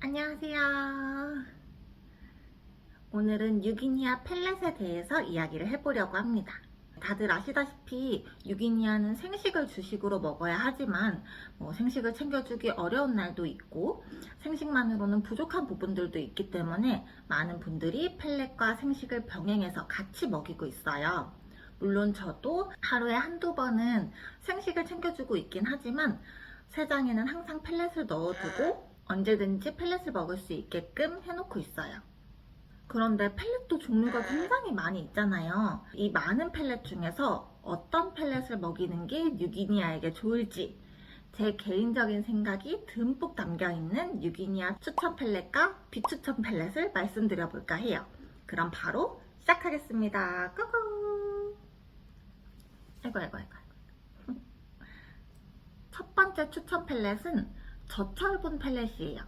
안녕하세요. 오늘은 유기니아 펠렛에 대해서 이야기를 해보려고 합니다. 다들 아시다시피 유기니아는 생식을 주식으로 먹어야 하지만 생식을 챙겨주기 어려운 날도 있고 생식만으로는 부족한 부분들도 있기 때문에 많은 분들이 펠렛과 생식을 병행해서 같이 먹이고 있어요. 물론 저도 하루에 한두 번은 생식을 챙겨주고 있긴 하지만 새장에는 항상 펠렛을 넣어두고 언제든지 펠렛을 먹을 수 있게끔 해놓고 있어요. 그런데 펠렛도 종류가 굉장히 많이 있잖아요. 이 많은 펠렛 중에서 어떤 펠렛을 먹이는 게 유기니아에게 좋을지 제 개인적인 생각이 듬뿍 담겨있는 유기니아 추천 펠렛과 비추천 펠렛을 말씀드려 볼까 해요. 그럼 바로 시작하겠습니다. 고고! 아이고. 첫 번째 추천 펠렛은 저철분 펠렛이에요.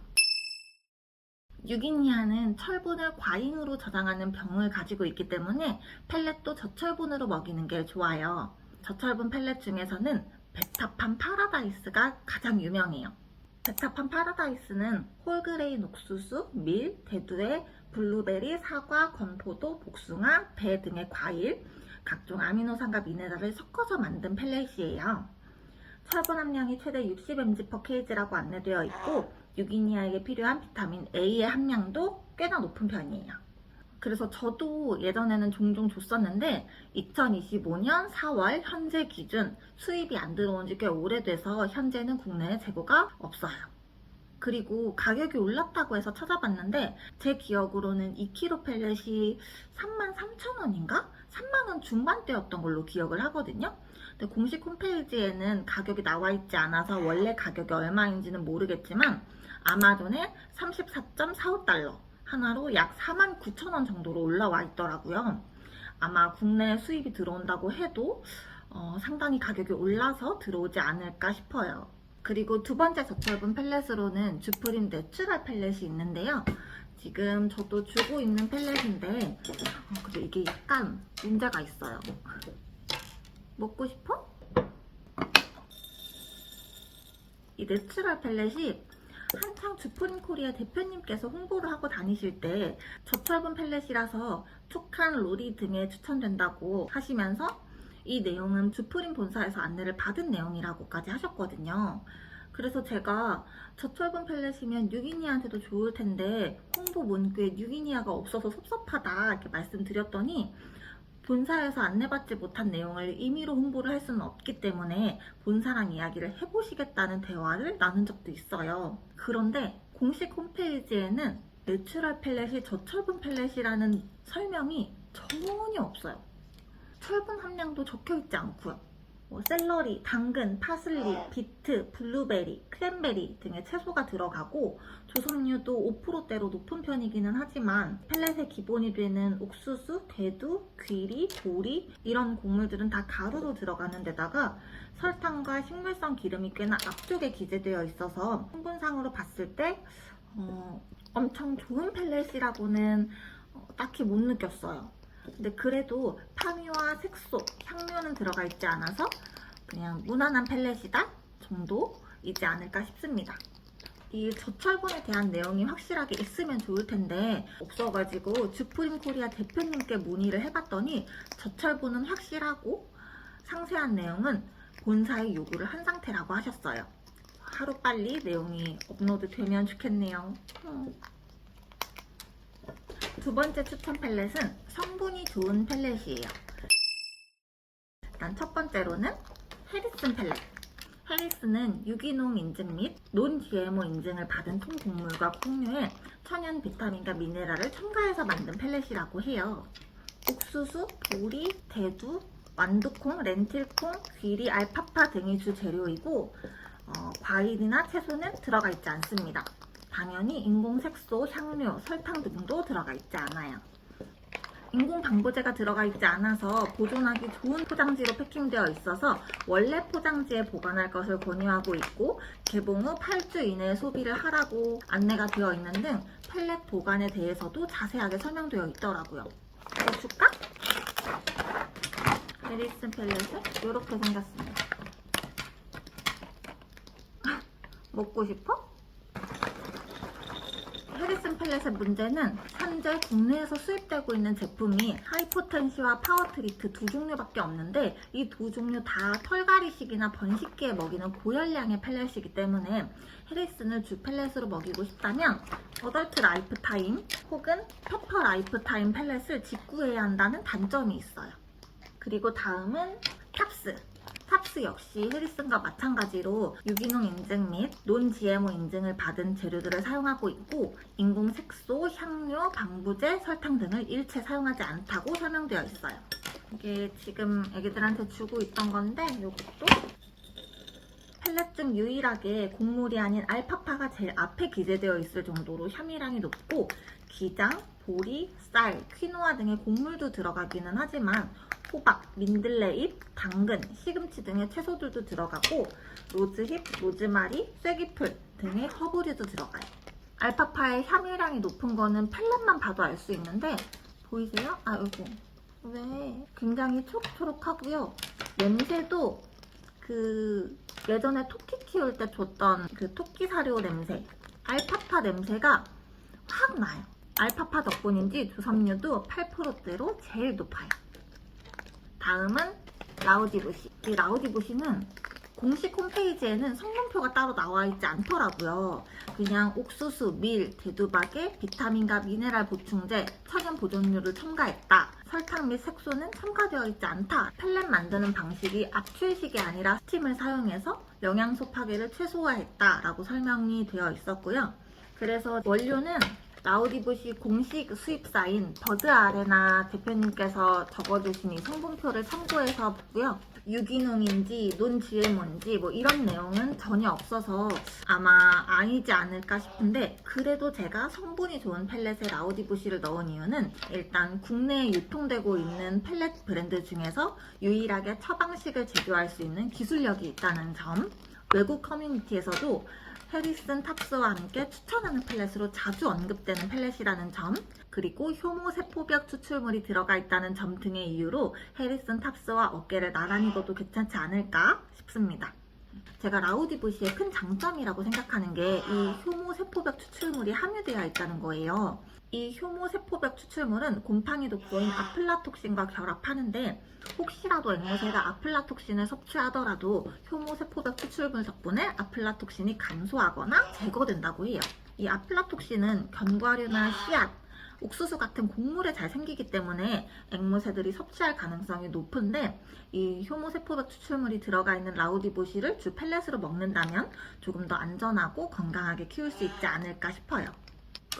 유기니아는 철분을 과잉으로 저장하는 병을 가지고 있기 때문에 펠렛도 저철분으로 먹이는 게 좋아요. 저철분 펠렛 중에서는 베타판 파라다이스가 가장 유명해요. 베타판 파라다이스는 홀그레인 옥수수, 밀, 대두에 블루베리, 사과, 건포도, 복숭아, 배 등의 과일, 각종 아미노산과 미네랄을 섞어서 만든 펠렛이에요. 철분 함량이 최대 60mg/kg라고 안내되어 있고 유기니아에게 필요한 비타민 A의 함량도 꽤나 높은 편이에요. 그래서 저도 예전에는 종종 줬었는데 2025년 4월 현재 기준 수입이 안 들어온 지 꽤 오래돼서 현재는 국내에 재고가 없어요. 그리고 가격이 올랐다고 해서 찾아봤는데 제 기억으로는 2kg 펠렛이 33,000원인가? 3만원 중반대였던 걸로 기억을 하거든요. 근데 공식 홈페이지에는 가격이 나와 있지 않아서 원래 가격이 얼마인지는 모르겠지만 아마존에 34.45달러 하나로 약 49,000원 정도로 올라와 있더라고요. 아마 국내에 수입이 들어온다고 해도 상당히 가격이 올라서 들어오지 않을까 싶어요. 그리고 두 번째 저철분 펠렛으로는 주프림 내추럴 펠렛이 있는데요. 지금 저도 주고 있는 펠렛인데 근데 이게 약간 문제가 있어요. 먹고 싶어? 이 내추럴 펠렛이 한창 주프림 코리아 대표님께서 홍보를 하고 다니실 때 저철분 펠렛이라서 촉한 로리 등에 추천된다고 하시면서 이 내용은 주프림 본사에서 안내를 받은 내용이라고까지 하셨거든요. 그래서 제가 저철분 펠렛이면 유기니아한테도 좋을 텐데 홍보 문구에 유기니아가 없어서 섭섭하다 이렇게 말씀드렸더니 본사에서 안내받지 못한 내용을 임의로 홍보를 할 수는 없기 때문에 본사랑 이야기를 해보시겠다는 대화를 나눈 적도 있어요. 그런데 공식 홈페이지에는 내추럴 펠렛이 저철분 펠렛이라는 설명이 전혀 없어요. 철분 함량도 적혀있지 않고요. 샐러리, 당근, 파슬리, 비트, 블루베리, 크랜베리 등의 채소가 들어가고 조선류도 5%대로 높은 편이기는 하지만 펠렛의 기본이 되는 옥수수, 대두, 귀리, 보리 이런 곡물들은 다 가루로 들어가는 데다가 설탕과 식물성 기름이 꽤나 앞쪽에 기재되어 있어서 성분상으로 봤을 때 엄청 좋은 펠렛이라고는 딱히 못 느꼈어요. 근데 그래도 파미와 색소, 향료는 들어가 있지 않아서 그냥 무난한 펠렛이다 정도이지 않을까 싶습니다. 이 저철분에 대한 내용이 확실하게 있으면 좋을 텐데 없어가지고 주프림 코리아 대표님께 문의를 해봤더니 저철분은 확실하고 상세한 내용은 본사에 요구를 한 상태라고 하셨어요. 하루빨리 내용이 업로드 되면 좋겠네요. 두 번째 추천 펠렛은 성분이 좋은 펠렛이에요. 일단 첫 번째로는 해리슨 펠렛. 해리슨은 유기농 인증 및 논 GMO 인증을 받은 통곡물과 콩류에 천연 비타민과 미네랄을 첨가해서 만든 펠렛이라고 해요. 옥수수, 보리, 대두, 완두콩, 렌틸콩, 귀리, 알파파 등이 주 재료이고 과일이나 채소는 들어가 있지 않습니다. 당연히 인공 색소, 향료, 설탕 등도 들어가 있지 않아요. 인공 방부제가 들어가 있지 않아서 보존하기 좋은 포장지로 패킹되어 있어서 원래 포장지에 보관할 것을 권유하고 있고 개봉 후 8주 이내에 소비를 하라고 안내가 되어 있는 등 펠렛 보관에 대해서도 자세하게 설명되어 있더라고요. 이거 줄까? 해리슨 펠렛은 이렇게 생겼습니다. 먹고 싶어? 펠렛의 문제는 현재 국내에서 수입되고 있는 제품이 하이포텐시와 파워트리트 두 종류밖에 없는데 이 두 종류 다 털갈이식이나 번식기에 먹이는 고열량의 펠렛이기 때문에 해리슨을 주 펠렛으로 먹이고 싶다면 어덜트 라이프타임 혹은 페퍼 라이프타임 펠렛을 직구해야 한다는 단점이 있어요. 그리고 다음은 탑스. 탑스 역시 해리슨과 마찬가지로 유기농 인증 및 논 GMO 인증을 받은 재료들을 사용하고 있고 인공 색소, 향료, 방부제, 설탕 등을 일체 사용하지 않다고 설명되어 있어요. 이게 지금 애기들한테 주고 있던 건데 이것도 펠렛 중 유일하게 곡물이 아닌 알파파가 제일 앞에 기재되어 있을 정도로 함유량이 높고 기장, 보리, 쌀, 퀴노아 등의 곡물도 들어가기는 하지만 호박, 민들레잎, 당근, 시금치 등의 채소들도 들어가고 로즈힙, 로즈마리, 쐐기풀 등의 허브류도 들어가요. 알파파의 함유량이 높은 거는 펠렛만 봐도 알 수 있는데 보이세요? 아이고 왜 굉장히 초록초록하고요. 냄새도 그 예전에 토끼 키울 때 줬던 그 토끼 사료 냄새, 알파파 냄새가 확 나요. 알파파 덕분인지 주섬유도 8%대로 제일 높아요. 다음은 라우디부시. 이 라우디부시는 공식 홈페이지에는 성분표가 따로 나와 있지 않더라고요. 그냥 옥수수, 밀, 대두박에 비타민과 미네랄 보충제, 천연 보존료를 첨가했다. 설탕 및 색소는 첨가되어 있지 않다. 펠렛 만드는 방식이 압출식이 아니라 스팀을 사용해서 영양소 파괴를 최소화했다 라고 설명이 되어 있었고요. 그래서 원료는 라우디부시 공식 수입사인 버드아레나 대표님께서 적어주신 이 성분표를 참고해서 보고요. 유기농인지 논 GMO인지 뭐 이런 내용은 전혀 없어서 아마 아니지 않을까 싶은데 그래도 제가 성분이 좋은 펠렛에 라우디부시를 넣은 이유는 일단 국내에 유통되고 있는 펠렛 브랜드 중에서 유일하게 처방식을 제조할 수 있는 기술력이 있다는 점, 외국 커뮤니티에서도 해리슨 탑스와 함께 추천하는 펠렛으로 자주 언급되는 펠렛이라는 점, 그리고 효모 세포벽 추출물이 들어가 있다는 점 등의 이유로 해리슨 탑스와 어깨를 나란히 둬도 괜찮지 않을까 싶습니다. 제가 라우디부시의 큰 장점이라고 생각하는 게 이 효모 세포벽 추출물이 함유되어 있다는 거예요. 이 효모 세포벽 추출물은 곰팡이 독소인 아플라톡신과 결합하는데 혹시라도 앵무새가 아플라톡신을 섭취하더라도 효모 세포벽 추출물 덕분에 아플라톡신이 감소하거나 제거된다고 해요. 이 아플라톡신은 견과류나 씨앗, 옥수수 같은 곡물에 잘 생기기 때문에 앵무새들이 섭취할 가능성이 높은데 이 효모세포벽 추출물이 들어가 있는 라우디부시를 주 펠렛으로 먹는다면 조금 더 안전하고 건강하게 키울 수 있지 않을까 싶어요.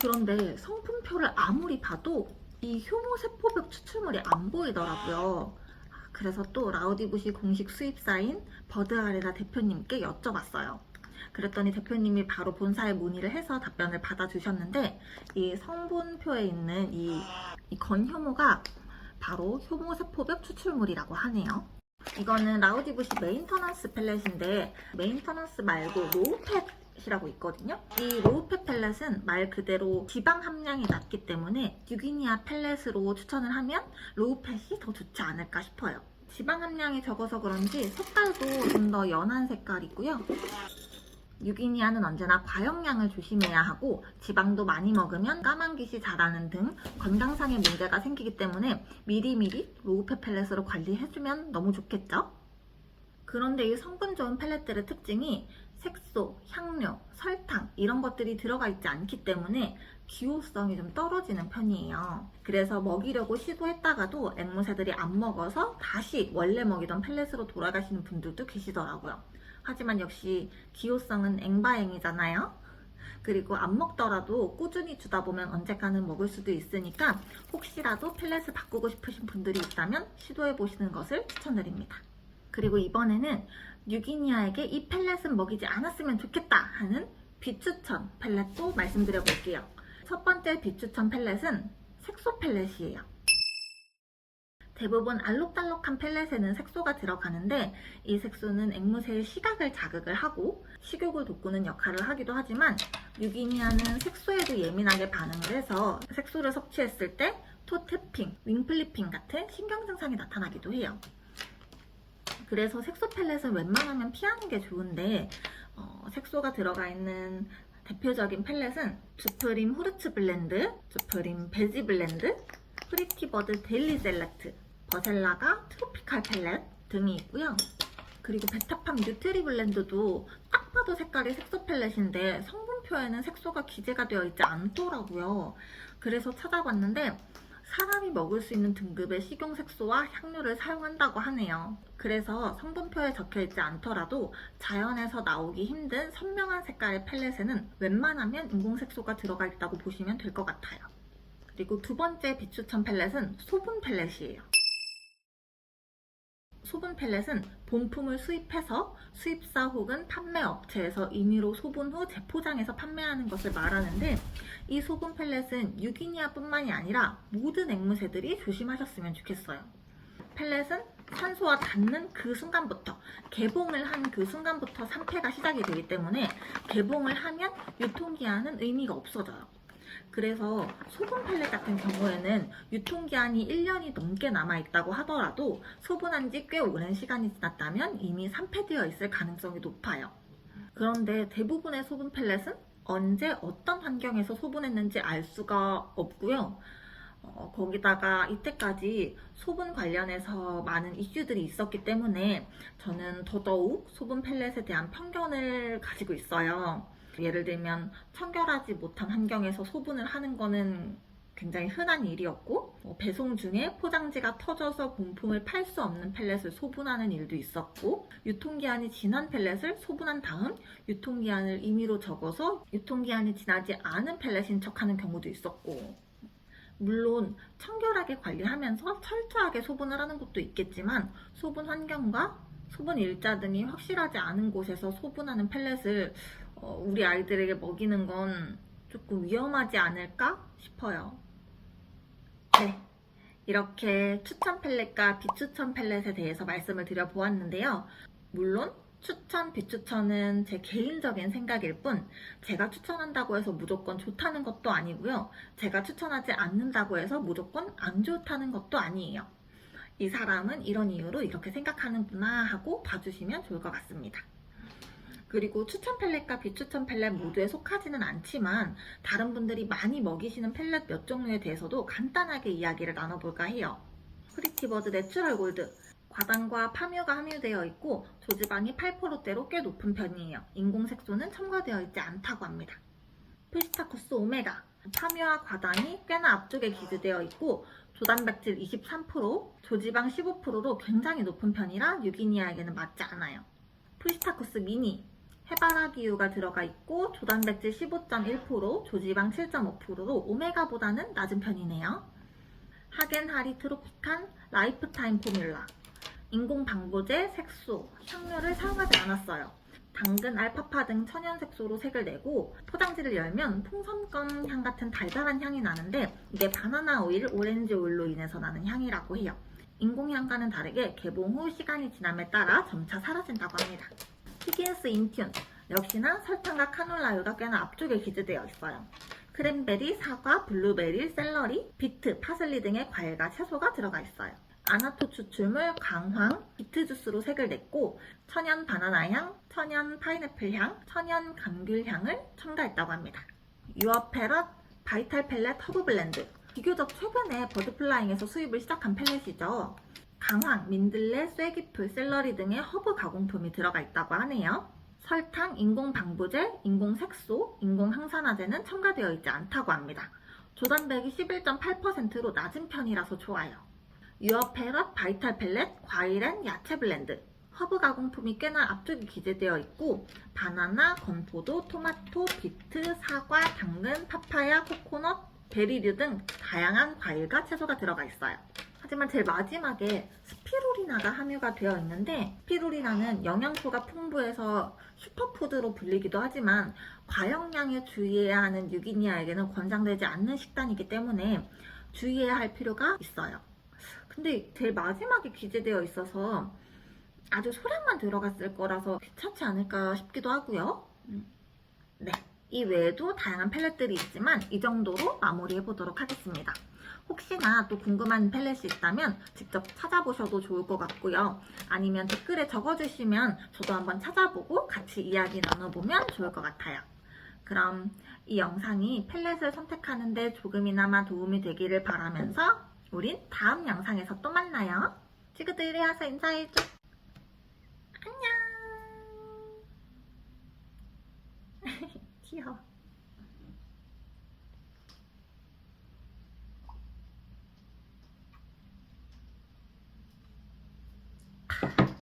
그런데 성분표를 아무리 봐도 이 효모세포벽 추출물이 안 보이더라고요. 그래서 또 라우디부시 공식 수입사인 버드아레나 대표님께 여쭤봤어요. 그랬더니 대표님이 바로 본사에 문의를 해서 답변을 받아주셨는데 이 성분표에 있는 이 건효모가 바로 효모세포벽 추출물이라고 하네요. 이거는 라우디부시 메인터넌스 펠렛인데 메인터넌스 말고 로우펫이라고 있거든요. 이 로우펫 펠렛은 말 그대로 지방 함량이 낮기 때문에 유기니아 펠렛으로 추천을 하면 로우펫이 더 좋지 않을까 싶어요. 지방 함량이 적어서 그런지 색깔도 좀 더 연한 색깔이고요. 유기니아는 언제나 과용량을 조심해야 하고 지방도 많이 먹으면 까만깃이 자라는 등 건강상의 문제가 생기기 때문에 미리미리 로우펫 펠렛으로 관리해주면 너무 좋겠죠? 그런데 이 성분 좋은 펠렛들의 특징이 색소, 향료, 설탕 이런 것들이 들어가 있지 않기 때문에 기호성이 좀 떨어지는 편이에요. 그래서 먹이려고 시도했다가도 앵무새들이 안 먹어서 다시 원래 먹이던 펠렛으로 돌아가시는 분들도 계시더라고요. 하지만 역시 기호성은 앵바앵이잖아요. 그리고 안 먹더라도 꾸준히 주다 보면 언젠가는 먹을 수도 있으니까 혹시라도 펠렛을 바꾸고 싶으신 분들이 있다면 시도해보시는 것을 추천드립니다. 그리고 이번에는 유기니아에게 이 펠렛은 먹이지 않았으면 좋겠다 하는 비추천 펠렛도 말씀드려볼게요. 첫 번째 비추천 펠렛은 색소 펠렛이에요. 대부분 알록달록한 펠렛에는 색소가 들어가는데 이 색소는 앵무새의 시각을 자극을 하고 식욕을 돋구는 역할을 하기도 하지만 유기니아는 색소에도 예민하게 반응을 해서 색소를 섭취했을 때 토태핑, 윙플리핑 같은 신경 증상이 나타나기도 해요. 그래서 색소 펠렛은 웬만하면 피하는 게 좋은데 색소가 들어가 있는 대표적인 펠렛은 주프림 후르츠 블렌드, 주프림 베지 블렌드, 프리티버드 데일리 셀렉트, 버셀라가 트로피칼 펠렛 등이 있고요. 그리고 베타팜 뉴트리 블렌드도 딱 봐도 색깔이 색소 펠렛인데 성분표에는 색소가 기재가 되어 있지 않더라고요. 그래서 찾아봤는데 사람이 먹을 수 있는 등급의 식용색소와 향료를 사용한다고 하네요. 그래서 성분표에 적혀있지 않더라도 자연에서 나오기 힘든 선명한 색깔의 펠렛에는 웬만하면 인공색소가 들어가 있다고 보시면 될 것 같아요. 그리고 두 번째 비추천 펠렛은 소분 펠렛이에요. 소분 펠렛은 본품을 수입해서 수입사 혹은 판매업체에서 임의로 소분 후 재포장해서 판매하는 것을 말하는데, 이 소분 펠렛은 유기니아뿐만이 아니라 모든 앵무새들이 조심하셨으면 좋겠어요. 펠렛은 산소와 닿는 그 순간부터, 개봉을 한 그 순간부터 산패가 시작이 되기 때문에 개봉을 하면 유통기한은 의미가 없어져요. 그래서 소분 펠렛 같은 경우에는 유통기한이 1년이 넘게 남아있다고 하더라도 소분한 지 꽤 오랜 시간이 지났다면 이미 산패되어 있을 가능성이 높아요. 그런데 대부분의 소분 펠렛은 언제 어떤 환경에서 소분했는지 알 수가 없고요. 거기다가 이때까지 소분 관련해서 많은 이슈들이 있었기 때문에 저는 더더욱 소분 펠렛에 대한 편견을 가지고 있어요. 예를 들면 청결하지 못한 환경에서 소분을 하는 거는 굉장히 흔한 일이었고, 배송 중에 포장지가 터져서 본품을 팔 수 없는 펠렛을 소분하는 일도 있었고, 유통기한이 지난 펠렛을 소분한 다음 유통기한을 임의로 적어서 유통기한이 지나지 않은 펠렛인 척하는 경우도 있었고, 물론 청결하게 관리하면서 철저하게 소분을 하는 것도 있겠지만 소분 환경과 소분 일자 등이 확실하지 않은 곳에서 소분하는 펠렛을 우리 아이들에게 먹이는 건 조금 위험하지 않을까 싶어요. 네, 이렇게 추천 펠렛과 비추천 펠렛에 대해서 말씀을 드려보았는데요. 물론 추천, 비추천은 제 개인적인 생각일 뿐 제가 추천한다고 해서 무조건 좋다는 것도 아니고요. 제가 추천하지 않는다고 해서 무조건 안 좋다는 것도 아니에요. 이 사람은 이런 이유로 이렇게 생각하는구나 하고 봐주시면 좋을 것 같습니다. 그리고 추천 펠렛과 비추천 펠렛 모두에 속하지는 않지만 다른 분들이 많이 먹이시는 펠렛 몇 종류에 대해서도 간단하게 이야기를 나눠볼까 해요. 프리티버드 내추럴 골드, 과당과 파묘가 함유되어 있고 조지방이 8%대로 꽤 높은 편이에요. 인공색소는 첨가되어 있지 않다고 합니다. 피스타쿠스 오메가, 파묘와 과당이 꽤나 앞쪽에 기재되어 있고 조단백질 23%, 조지방 15%로 굉장히 높은 편이라 유기니아에게는 맞지 않아요. 피스타쿠스 미니, 해바라기유가 들어가 있고 조단백질 15.1%, 조지방 7.5%로 오메가보다는 낮은 편이네요. 하겐하리 트로피칸 라이프타임 포뮬라, 인공 방부제, 색소, 향료를 사용하지 않았어요. 당근, 알파파 등 천연색소로 색을 내고 포장지를 열면 풍선껌 향 같은 달달한 향이 나는데 이게 바나나 오일, 오렌지 오일로 인해서 나는 향이라고 해요. 인공향과는 다르게 개봉 후 시간이 지남에 따라 점차 사라진다고 합니다. 히긴스 인튠, 역시나 설탕과 카놀라유가 꽤나 앞쪽에 기재되어 있어요. 크랜베리, 사과, 블루베리, 샐러리, 비트, 파슬리 등의 과일과 채소가 들어가 있어요. 아나토 추출물, 강황, 비트 주스로 색을 냈고 천연 바나나 향, 천연 파인애플 향, 천연 감귤 향을 첨가했다고 합니다. 유어 패럿, 바이탈 펠렛 허브 블렌드, 비교적 최근에 버드플라잉에서 수입을 시작한 펠렛이죠. 강황, 민들레, 쐐기풀, 샐러리 등의 허브 가공품이 들어가 있다고 하네요. 설탕, 인공 방부제, 인공 색소, 인공 항산화제는 첨가되어 있지 않다고 합니다. 조단백이 11.8%로 낮은 편이라서 좋아요. 유어 패럿, 바이탈 펠렛, 과일 앤 야채 블렌드, 허브 가공품이 꽤나 앞쪽에 기재되어 있고 바나나, 건포도, 토마토, 비트, 사과, 당근, 파파야, 코코넛, 베리류 등 다양한 과일과 채소가 들어가 있어요. 하지만 제일 마지막에 스피루리나가 함유가 되어 있는데 스피루리나는 영양소가 풍부해서 슈퍼푸드로 불리기도 하지만 과용량에 주의해야 하는 유기니아에게는 권장되지 않는 식단이기 때문에 주의해야 할 필요가 있어요. 근데 제일 마지막에 기재되어 있어서 아주 소량만 들어갔을 거라서 괜찮지 않을까 싶기도 하고요. 네, 이 외에도 다양한 펠렛들이 있지만 이 정도로 마무리해 보도록 하겠습니다. 혹시나 또 궁금한 펠렛이 있다면 직접 찾아보셔도 좋을 것 같고요. 아니면 댓글에 적어주시면 저도 한번 찾아보고 같이 이야기 나눠보면 좋을 것 같아요. 그럼 이 영상이 펠렛을 선택하는데 조금이나마 도움이 되기를 바라면서 우린 다음 영상에서 또 만나요. 친구들 이리 와서 인사해줘. 안녕. 귀여워.